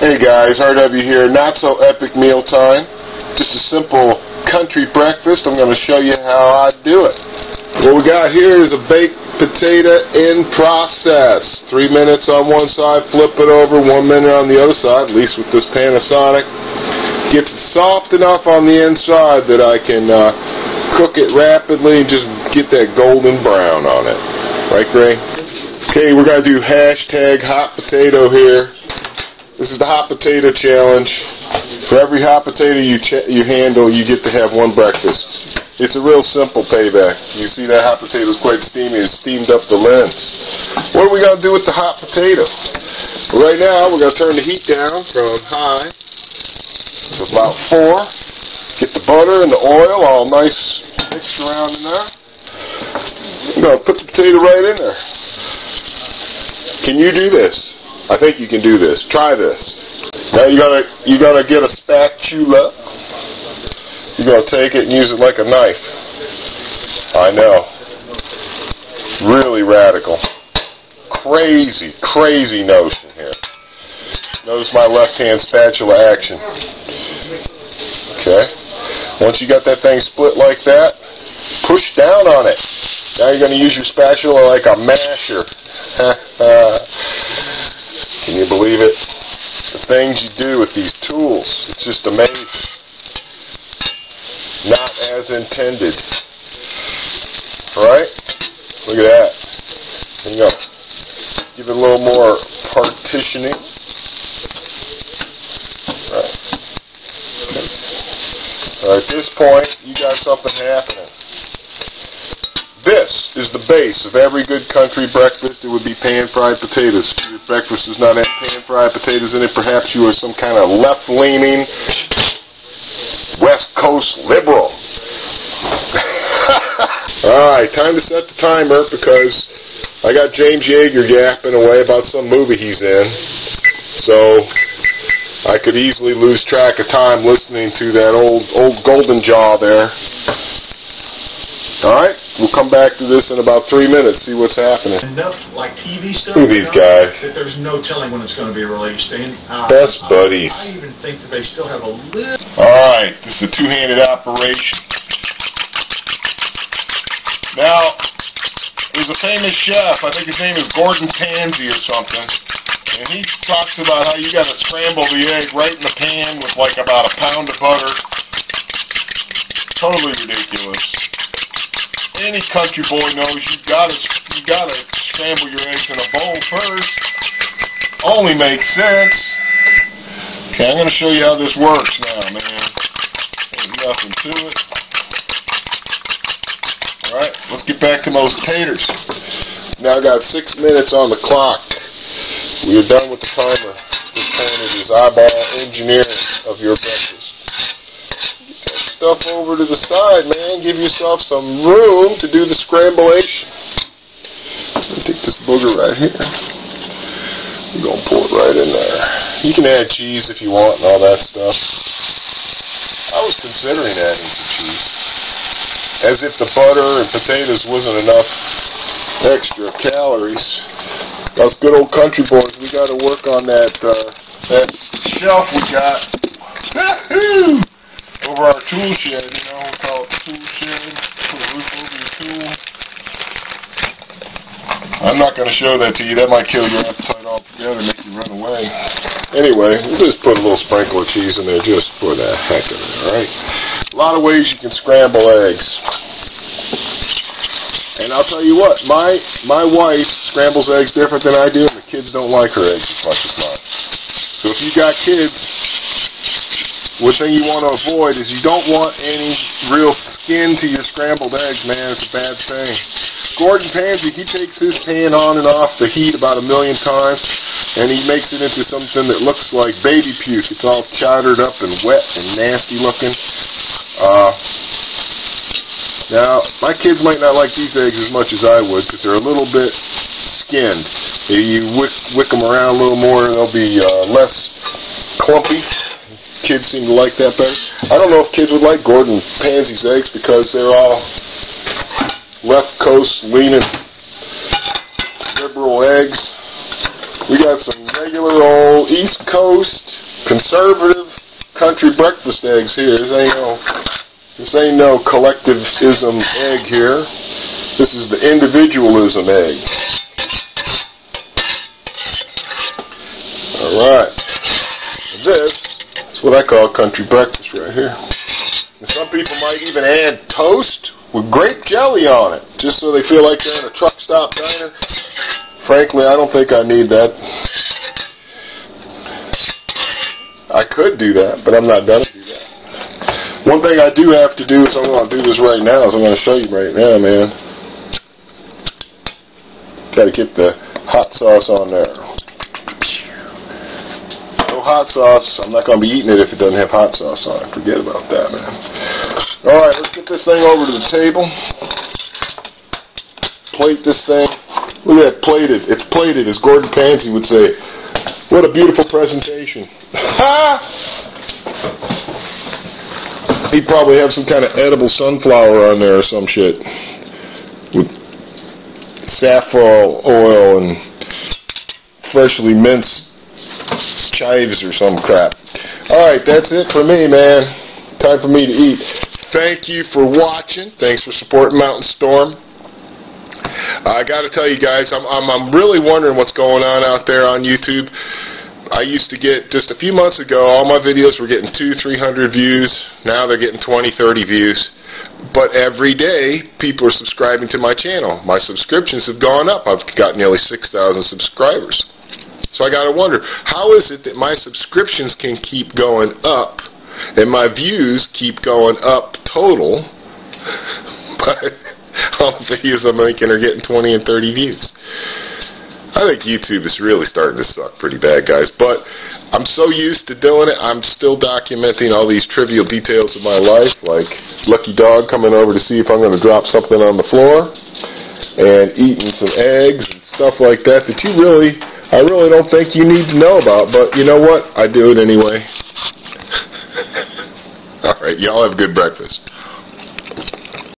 Hey guys, RW here. Not so epic meal time. Just a simple country breakfast. I'm going to show you how I do it. What we got here is a baked potato in process. 3 minutes on one side, flip it over, 1 minute on the other side, at least with this Panasonic. Gets it soft enough on the inside that I can cook it rapidly and just get that golden brown on it. Right, Gray? Okay, we're going to do hashtag hot potato here. This is the hot potato challenge. For every hot potato you handle, you get to have one breakfast. It's a real simple payback. You see that hot potato is quite steamy. It's steamed up the lens. What are we going to do with the hot potato? Well, right now, we're going to turn the heat down from high to about 4. Get the butter and the oil all nice mixed around in there. I'm going to put the potato right in there. Can you do this? I think you can do this. Try this. Now you're gonna get a spatula. You're gonna take it and use it like a knife. I know. Really radical. Crazy notion here. Notice my left-hand spatula action. Okay. Once you got that thing split like that, push down on it. Now you're gonna use your spatula like a masher. Can you believe it? The things you do with these tools, it's just amazing. Not as intended. Alright? Look at that. There you go. Give it a little more partitioning. Right. At this point, you got something happening. This is the base of every good country breakfast. It would be pan-fried potatoes. If your breakfast does not have pan-fried potatoes in it, perhaps you are some kind of left-leaning West Coast liberal. Alright, time to set the timer because I got James Yeager yapping away about some movie he's in. So I could easily lose track of time listening to that old golden jaw there. Alright, we'll come back to this in about 3 minutes, see what's happening. Enough like TV stuff. Look at these guys. That there's no telling when it's going to be released. And, best buddies. I even think that they still have a little... Alright, this is a two-handed operation. Now, there's a famous chef, I think his name is Gordon Pansy or something, and he talks about how you got to scramble the egg right in the pan with like about a pound of butter. Totally ridiculous. Any country boy knows you gotta scramble your eggs in a bowl first. Only makes sense. Okay, I'm gonna show you how this works now, man. Ain't nothing to it. Alright, let's get back to those taters. Now I got 6 minutes on the clock. We are done with the timer. This point is eyeball engineering of your breakfast. Stuff over to the side, man. Give yourself some room to do the scramblation. Let me take this booger right here. We're going to pour it right in there. You can add cheese if you want and all that stuff. I was considering adding some cheese. As if the butter and potatoes wasn't enough extra calories. Us good old country boys, we got to work on that shelf we got. Over our tool shed, you know, we call it the tool shed. Put a roof over your tool. I'm not going to show that to you. That might kill your appetite altogether, make you run away. Anyway, we'll just put a little sprinkle of cheese in there just for the heck of it, alright? A lot of ways you can scramble eggs. And I'll tell you what, my wife scrambles eggs different than I do, and the kids don't like her eggs as much as mine. So if you got kids, one thing you want to avoid is you don't want any real skin to your scrambled eggs, man. It's a bad thing. Gordon Pansy, he takes his pan on and off the heat about 1 million times, and he makes it into something that looks like baby puke. It's all chowdered up and wet and nasty looking. Now, my kids might not like these eggs as much as I would because they're a little bit skinned. You wick them around a little more, they'll be less clumpy. Kids seem to like that better. I don't know if kids would like Gordon Pansy's eggs because they're all left coast leaning liberal eggs. We got some regular old East Coast conservative country breakfast eggs here. This ain't no collectivism egg here. This is the individualism egg. Alright. This is what I call country breakfast right here. And some people might even add toast with grape jelly on it, just so they feel like they're in a truck stop diner. Frankly, I don't think I need that. I could do that, but I'm not done to do that. One thing I do have to do is I'm going to do this right now, is I'm going to show you right now, man. Got to get the hot sauce on there. No hot sauce. I'm not going to be eating it if it doesn't have hot sauce on it. Forget about that, man. Alright, let's get this thing over to the table. Plate this thing. Look at that, plated. It's plated, as Gordon Pansy would say. What a beautiful presentation. He'd probably have some kind of edible sunflower on there or some shit. With saffron oil and freshly minced chives or some crap. Alright, that's it for me, man. Time for me to eat. Thank you for watching. Thanks for supporting Mountain Storm. I got to tell you guys, I'm really wondering what's going on out there on YouTube. I used to get, just a few months ago, all my videos were getting 200-300 views. Now they're getting 20-30 views. But every day, people are subscribing to my channel. My subscriptions have gone up. I've got nearly 6,000 subscribers. So I got to wonder, how is it that my subscriptions can keep going up and my views keep going up total, but all the videos I'm making are getting 20 and 30 views? I think YouTube is really starting to suck pretty bad, guys. But I'm so used to doing it, I'm still documenting all these trivial details of my life, like Lucky Dog coming over to see if I'm going to drop something on the floor, and eating some eggs and stuff like that that I really don't think you need to know about. But you know what? I do it anyway. All right, y'all have a good breakfast.